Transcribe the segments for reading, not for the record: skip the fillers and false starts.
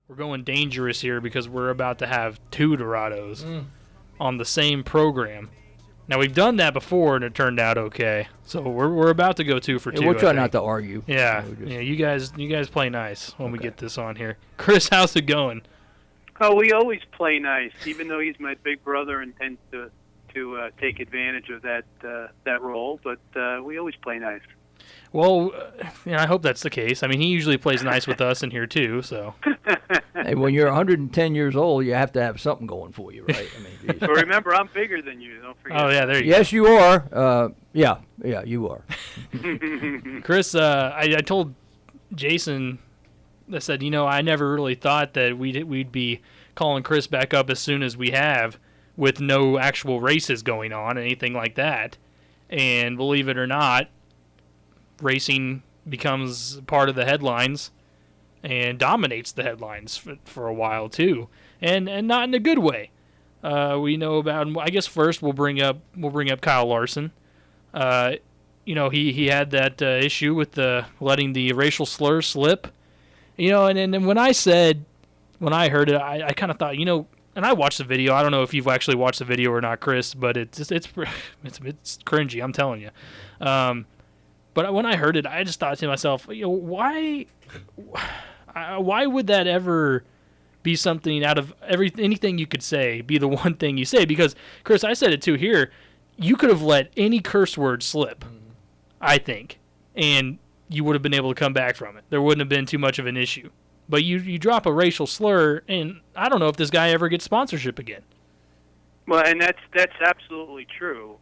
We're going dangerous here because we're about to have two Dirados on the same program. Now, we've done that before, and it turned out okay. So we're about to go 2 for 2. We'll try not to argue. Yeah, you guys play nice when we get this on here. Chris, how's it going? Oh, we always play nice, even though he's my big brother and tends to take advantage of that role. But we always play nice. Well, I hope that's the case. I mean, he usually plays nice with us in here too. So, hey, when you're 110 years old, you have to have something going for you, right? I mean, but remember, I'm bigger than you. Don't forget. Oh yeah, there you go. Yes, you are. Yeah, you are. Chris, I told Jason, I said, I never really thought that we'd be calling Chris back up as soon as we have, with no actual races going on, anything like that. And believe it or not, racing becomes part of the headlines and dominates the headlines for a while too, and not in a good way. We know about. I guess first we'll bring up Kyle Larson. He had that issue with letting the racial slur slip. And when I heard it, I kind of thought, and I watched the video. I don't know if you've actually watched the video or not, Chris, but it's cringy. I'm telling you. But when I heard it, I just thought to myself, why would that ever be something out of anything you could say be the one thing you say? Because, Chris, I said it too here, you could have let any curse word slip, I think, and you would have been able to come back from it. There wouldn't have been too much of an issue. But you drop a racial slur, and I don't know if this guy ever gets sponsorship again. Well, and that's absolutely true.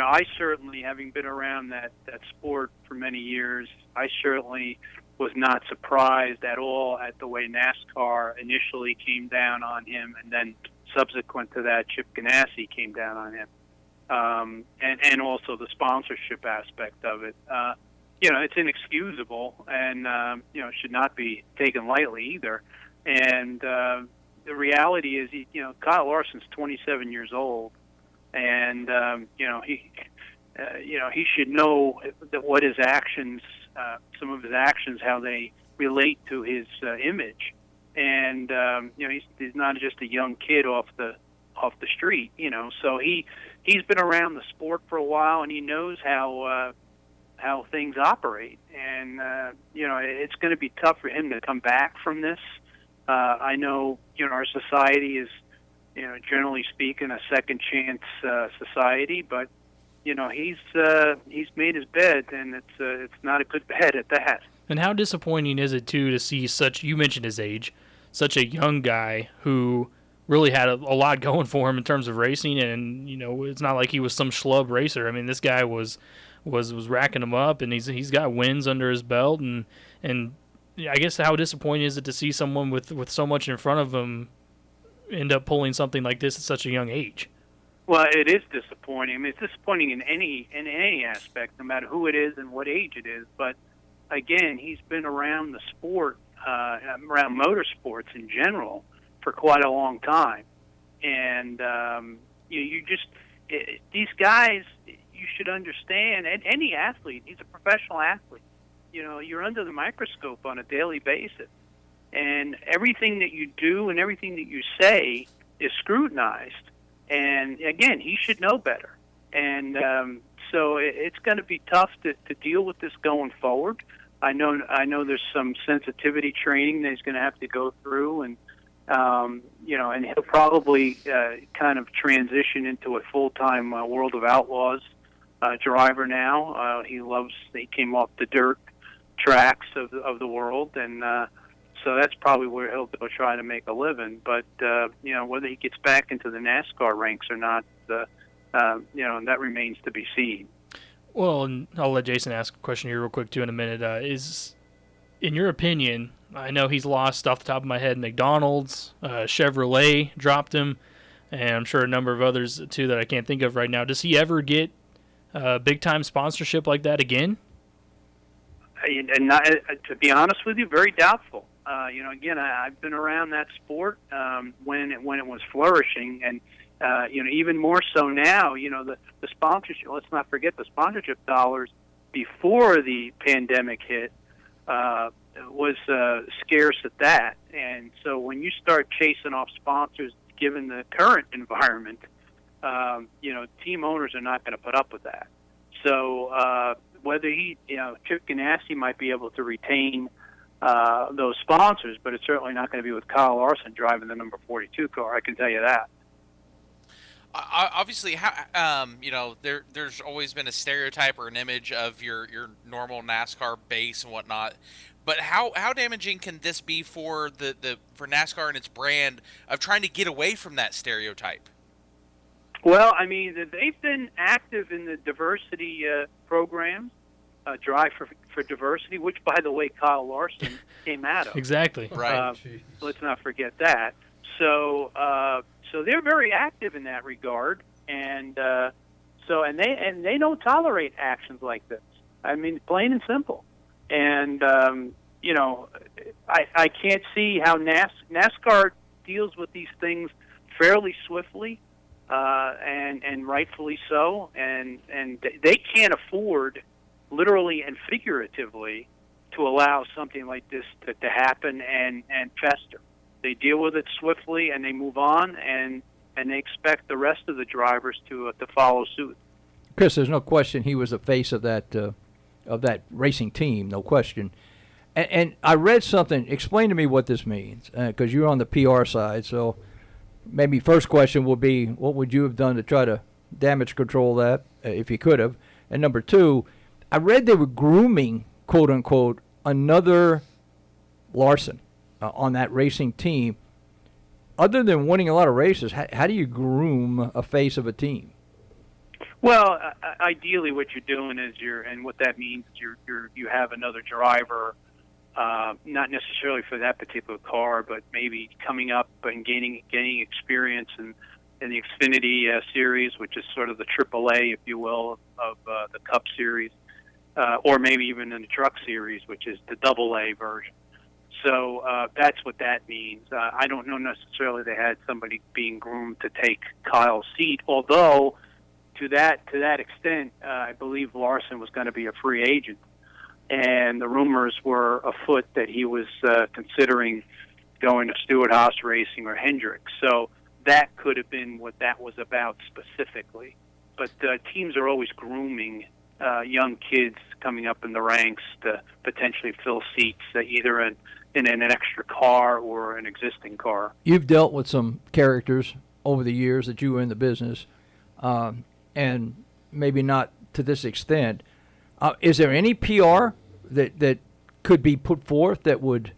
I certainly, having been around that sport for many years, I certainly was not surprised at all at the way NASCAR initially came down on him, and then subsequent to that, Chip Ganassi came down on him, and also the sponsorship aspect of it. It's inexcusable, and it should not be taken lightly either. And the reality is, Kyle Larson's 27 years old. And he should know that what his actions, some of his actions, how they relate to his image. And he's not just a young kid off the street. So he's been around the sport for a while, and he knows how things operate. And it's going to be tough for him to come back from this. I know our society is, generally speaking, a second chance society, but he's made his bed, and it's not a good bed at that. And how disappointing is it too to see you mentioned his age, such a young guy who really had a lot going for him in terms of racing, and it's not like he was some schlub racer. I mean, this guy was racking him up, and he's got wins under his belt, and I guess how disappointing is it to see someone with so much in front of him end up pulling something like this at such a young age? Well, it is disappointing. I mean, it's disappointing in any aspect, no matter who it is and what age it is. But again, he's been around the sport, around motorsports in general, for quite a long time. And these guys, you should understand. And any athlete, he's a professional athlete. You're under the microscope on a daily basis. And everything that you do and everything that you say is scrutinized. And again, he should know better. And so it's going to be tough to deal with this going forward. I know there's some sensitivity training that he's going to have to go through, and and he'll probably kind of transition into a full-time World of Outlaws driver now. He came off the dirt tracks of the world, and so that's probably where he'll go try to make a living. But whether he gets back into the NASCAR ranks or not, that remains to be seen. Well, and I'll let Jason ask a question here real quick too in a minute. Is, in your opinion, I know he's lost off the top of my head McDonald's, Chevrolet dropped him, and I'm sure a number of others too that I can't think of right now. Does he ever get big time sponsorship like that again? And not, to be honest with you, very doubtful. Again, I've been around that sport when it was flourishing, and even more so now. The sponsorship. Let's not forget the sponsorship dollars before the pandemic hit was scarce at that. And so when you start chasing off sponsors, given the current environment, team owners are not going to put up with that. So whether Chip Ganassi might be able to retain those sponsors, but it's certainly not going to be with Kyle Larson driving the number 42 car. I can tell you that. Obviously, there's always been a stereotype or an image of your normal NASCAR base and whatnot. But how damaging can this be for for NASCAR and its brand of trying to get away from that stereotype? Well, I mean, they've been active in the diversity programs, Drive for Diversity, which, by the way, Kyle Larson came out of. Exactly. Right. Let's not forget that. So they're very active in that regard, and they don't tolerate actions like this. I mean, plain and simple. And I can't see how NASCAR deals with these things fairly swiftly, and rightfully so. And they can't afford, literally and figuratively, to allow something like this to happen and fester. They deal with it swiftly and they move on, and they expect the rest of the drivers to follow suit. Chris, there's no question he was the face of that racing team, no question. And I read something. Explain to me what this means, because you're on the PR side. So maybe first question will be, what would you have done to try to damage control that, if you could have? And number two, I read they were grooming, quote unquote, another Larson on that racing team. Other than winning a lot of races, how do you groom a face of a team? Well, ideally, what you're doing is and what that means is you have another driver, not necessarily for that particular car, but maybe coming up and gaining experience in the Xfinity series, which is sort of the AAA, if you will, of the Cup series, or maybe even in the Truck series, which is the AA version. So that's what that means. I don't know necessarily they had somebody being groomed to take Kyle's seat, although to that extent, I believe Larson was going to be a free agent, and the rumors were afoot that he was considering going to Stewart-Haas Racing or Hendricks. So that could have been what that was about specifically. But teams are always grooming young kids coming up in the ranks to potentially fill seats, either in an extra car or an existing car. You've dealt with some characters over the years that you were in the business, and maybe not to this extent. Is there any PR that could be put forth that would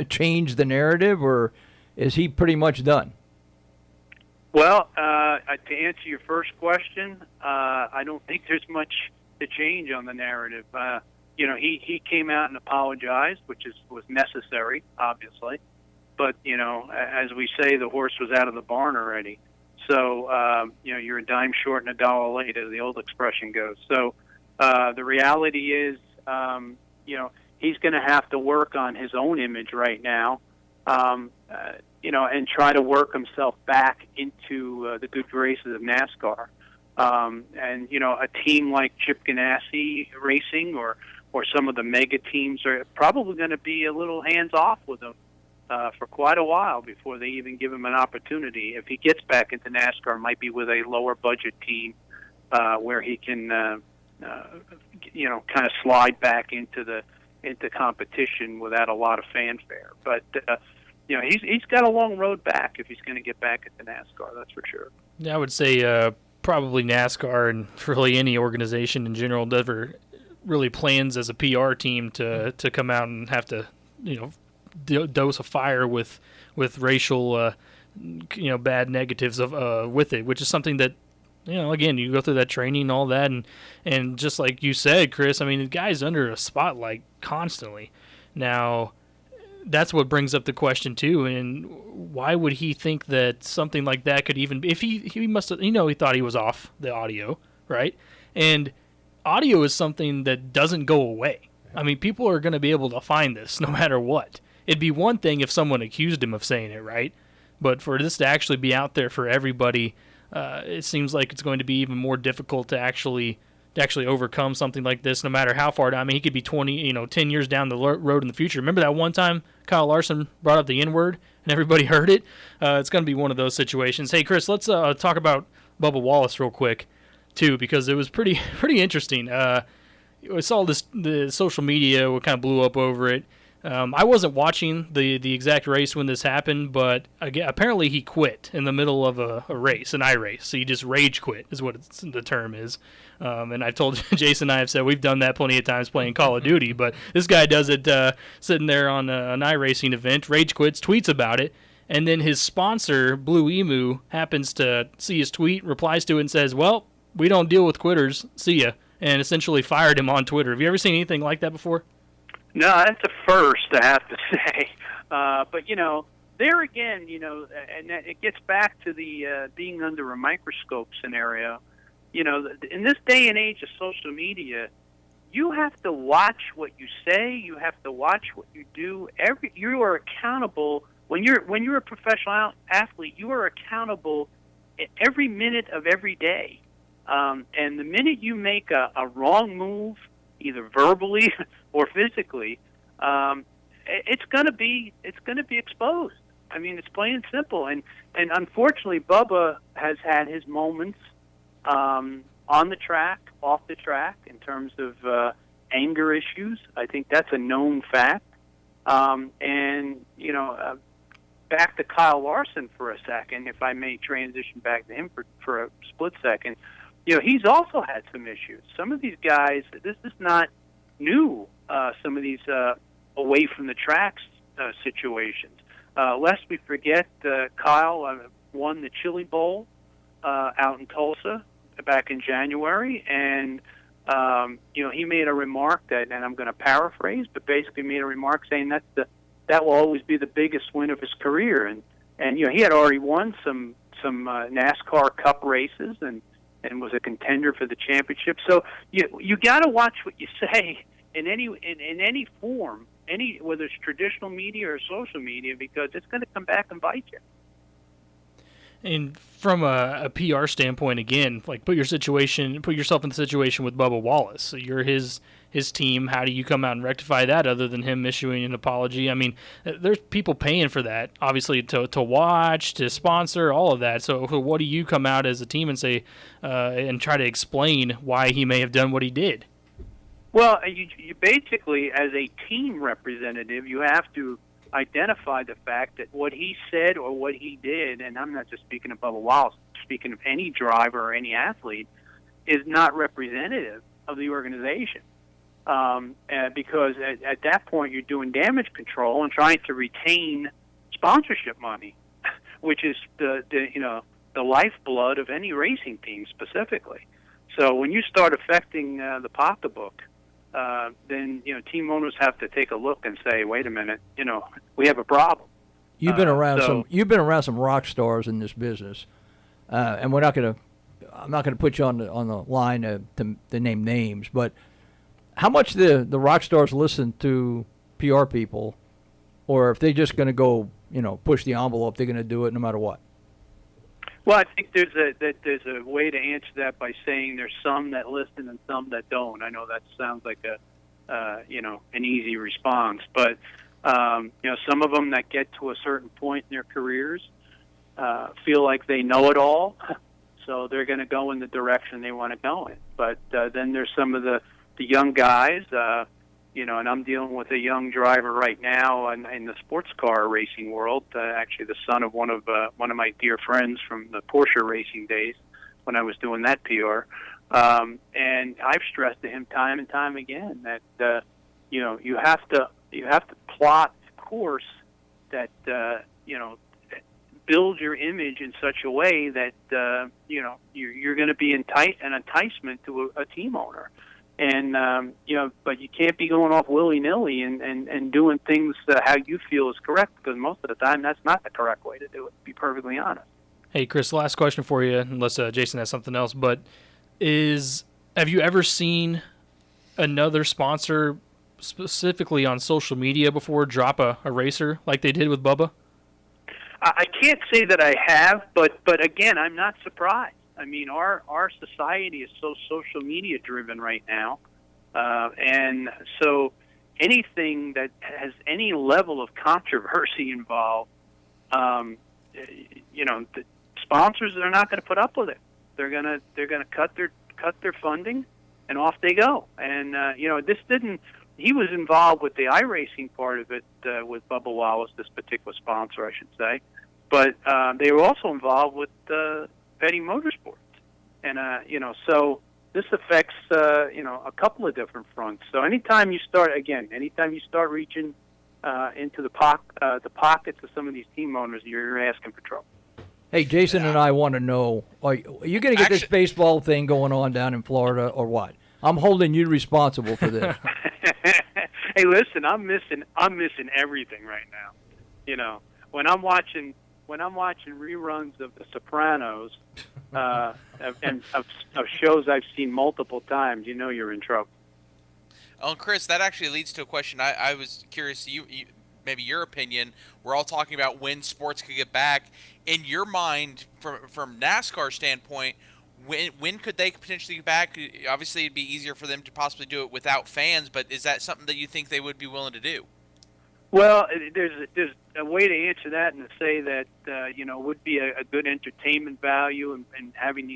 change the narrative, or is he pretty much done? Well, to answer your first question, I don't think there's much to change on the narrative. He came out and apologized, which was necessary, obviously. But, as we say, the horse was out of the barn already. So, you're a dime short and a dollar late, as the old expression goes. So the reality is, he's going to have to work on his own image right now, and try to work himself back into the good graces of NASCAR. A team like Chip Ganassi Racing or some of the mega teams are probably going to be a little hands-off with him for quite a while before they even give him an opportunity. If he gets back into NASCAR, it might be with a lower-budget team where he can, kind of slide back into competition without a lot of fanfare. But he's got a long road back if he's going to get back into NASCAR. That's for sure. Yeah, I would say probably NASCAR and really any organization in general never really plans as a PR team to come out and have to dose a fire with racial bad negatives of with it, which is something that again, you go through that training and all that, and just like you said, Chris, I mean, the guy's under a spotlight constantly. Now, that's what brings up the question too, and why would he think that something like that could even be, if he must have, he thought he was off the audio, right? And audio is something that doesn't go away. I mean, people are going to be able to find this no matter what. It'd be one thing if someone accused him of saying it, right? But for this to actually be out there for everybody, it seems like it's going to be even more difficult to actually to actually overcome something like this, no matter how far down. I mean, he could be 10 years down the road in the future. Remember that one time Kyle Larson brought up the N-word and everybody heard it? It's going to be one of those situations. Hey, Chris, let's talk about Bubba Wallace real quick, too, because it was pretty interesting. I saw the social media kind of blew up over it. I wasn't watching the exact race when this happened, but again, apparently he quit in the middle of a race, an iRace. So he just rage quit is what the term is. And I've told Jason and I have said we've done that plenty of times playing Call of Duty, but this guy does it sitting there on an iRacing event, rage quits, tweets about it, and then his sponsor, Blue Emu, happens to see his tweet, replies to it, and says, well, we don't deal with quitters, see ya, and essentially fired him on Twitter. Have you ever seen anything like that before? No, that's a first, I have to say. But, you know, there again, you know, and it gets back to the being under a microscope scenario. You know, in this day and age of social media, you have to watch what you say. You have to watch what you do. You are accountable when you're a professional athlete. You are accountable every minute of every day. And the minute you make a wrong move, either verbally or physically, it's going to be exposed. I mean, it's plain and simple. And unfortunately, Bubba has had his moments on the track, off the track, in terms of anger issues. I think that's a known fact. And you know, back to Kyle Larson for a second, if I may transition back to him for a split second. You know, he's also had some issues. Some of these guys, this is not new, some of these away from the tracks situations. Lest we forget, Kyle won the Chili Bowl out in Tulsa back in January, and you know, he made a remark that, and I'm going to paraphrase, but basically made a remark saying that will always be the biggest win of his career, and you know, he had already won some NASCAR Cup races and was a contender for the championship. So you got to watch what you say in any form, whether it's traditional media or social media, because it's going to come back and bite you. And from a PR standpoint, again, like put yourself in the situation with Bubba Wallace. So you're his team. How do you come out and rectify that other than him issuing an apology? I mean, there's people paying for that, obviously, to watch, to sponsor, all of that. So what do you come out as a team and say and try to explain why he may have done what he did? Well, you basically, as a team representative, you have to identify the fact that what he said or what he did, and I'm not just speaking of Bubba Wallace, speaking of any driver or any athlete, is not representative of the organization. Because at that point you're doing damage control and trying to retain sponsorship money, which is the lifeblood of any racing team specifically. So when you start affecting the pocketbook, then you know, team owners have to take a look and say, wait a minute, you know, we have a problem. You've been around some rock stars in this business, and I'm not going to put you on the line to name names, but how much the rock stars listen to PR people, or if they're just going to go, you know, push the envelope, they're going to do it no matter what? Well, I think there's a way to answer that by saying there's some that listen and some that don't. I know that sounds like an easy response, but you know, some of them that get to a certain point in their careers feel like they know it all, so they're going to go in the direction they want to go in. But then there's some of the young guys, you know, and I'm dealing with a young driver right now in the sports car racing world. Actually, the son of one of my dear friends from the Porsche racing days when I was doing that PR. And I've stressed to him time and time again that you know, you have to plot a course that you know, build your image in such a way that you know, you're going to be an enticement to a team owner. And you know, but you can't be going off willy-nilly and doing things how you feel is correct, because most of the time that's not the correct way to do it, to be perfectly honest. Hey, Chris, last question for you, unless Jason has something else, but have you ever seen another sponsor specifically on social media before drop a racer like they did with Bubba? I can't say that I have, but again, I'm not surprised. I mean, our society is so social media driven right now, and so anything that has any level of controversy involved, the sponsors are not going to put up with it. They're gonna cut their funding, and off they go. And this didn't. He was involved with the iRacing part of it with Bubba Wallace, this particular sponsor, I should say. But they were also involved with Petty Motorsports, and so this affects a couple of different fronts. So anytime you start reaching into the pockets of some of these team owners, you're asking for trouble. Hey, Jason and I want to know: are you going to get this baseball thing going on down in Florida, or what? I'm holding you responsible for this. Hey, listen, I'm missing everything right now. When I'm watching reruns of The Sopranos and of shows I've seen multiple times, you're in trouble. Oh, Chris, that actually leads to a question. I was curious, you maybe your opinion. We're all talking about when sports could get back. In your mind, from NASCAR standpoint, when could they potentially get back? Obviously, it'd be easier for them to possibly do it without fans, but is that something that you think they would be willing to do? Well, there's a way to answer that and to say that would be a good entertainment value and having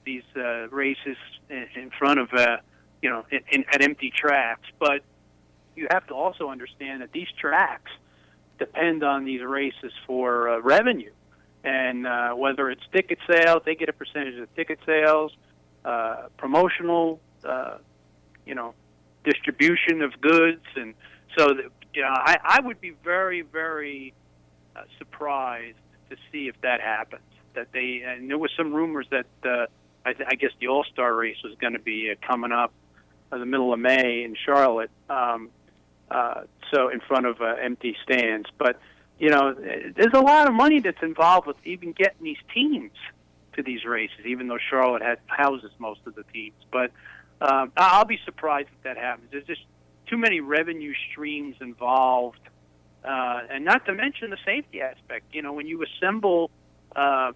these races in front of at empty tracks. But you have to also understand that these tracks depend on these races for revenue, and whether it's ticket sales, they get a percentage of ticket sales, promotional, distribution of goods, and so I would be very, very surprised to see if that happens. And there was some rumors that I guess the All-Star race was going to be coming up in the middle of May in Charlotte, so in front of empty stands. But there's a lot of money that's involved with even getting these teams to these races, even though Charlotte houses most of the teams. But I'll be surprised if that happens. There's just too many revenue streams involved, and not to mention the safety aspect. When you assemble,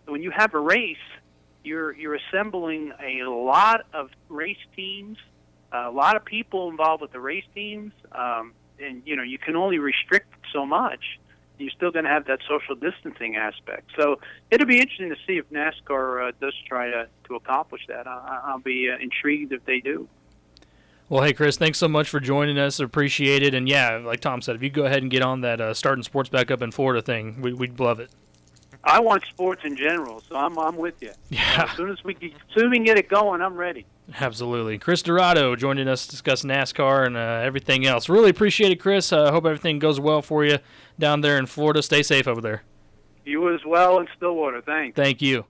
when you have a race, you're assembling a lot of race teams, a lot of people involved with the race teams, and you can only restrict so much. You're still going to have that social distancing aspect. So it'll be interesting to see if NASCAR does try to accomplish that. I'll be intrigued if they do. Well, hey, Chris, thanks so much for joining us. Appreciate it. And, yeah, like Tom said, if you go ahead and get on that starting sports back up in Florida thing, we'd love it. I want sports in general, so I'm with you. Yeah. As soon as we can get it going, I'm ready. Absolutely. Chris Dirado joining us to discuss NASCAR and everything else. Really appreciate it, Chris. I hope everything goes well for you down there in Florida. Stay safe over there. You as well in Stillwater. Thanks. Thank you.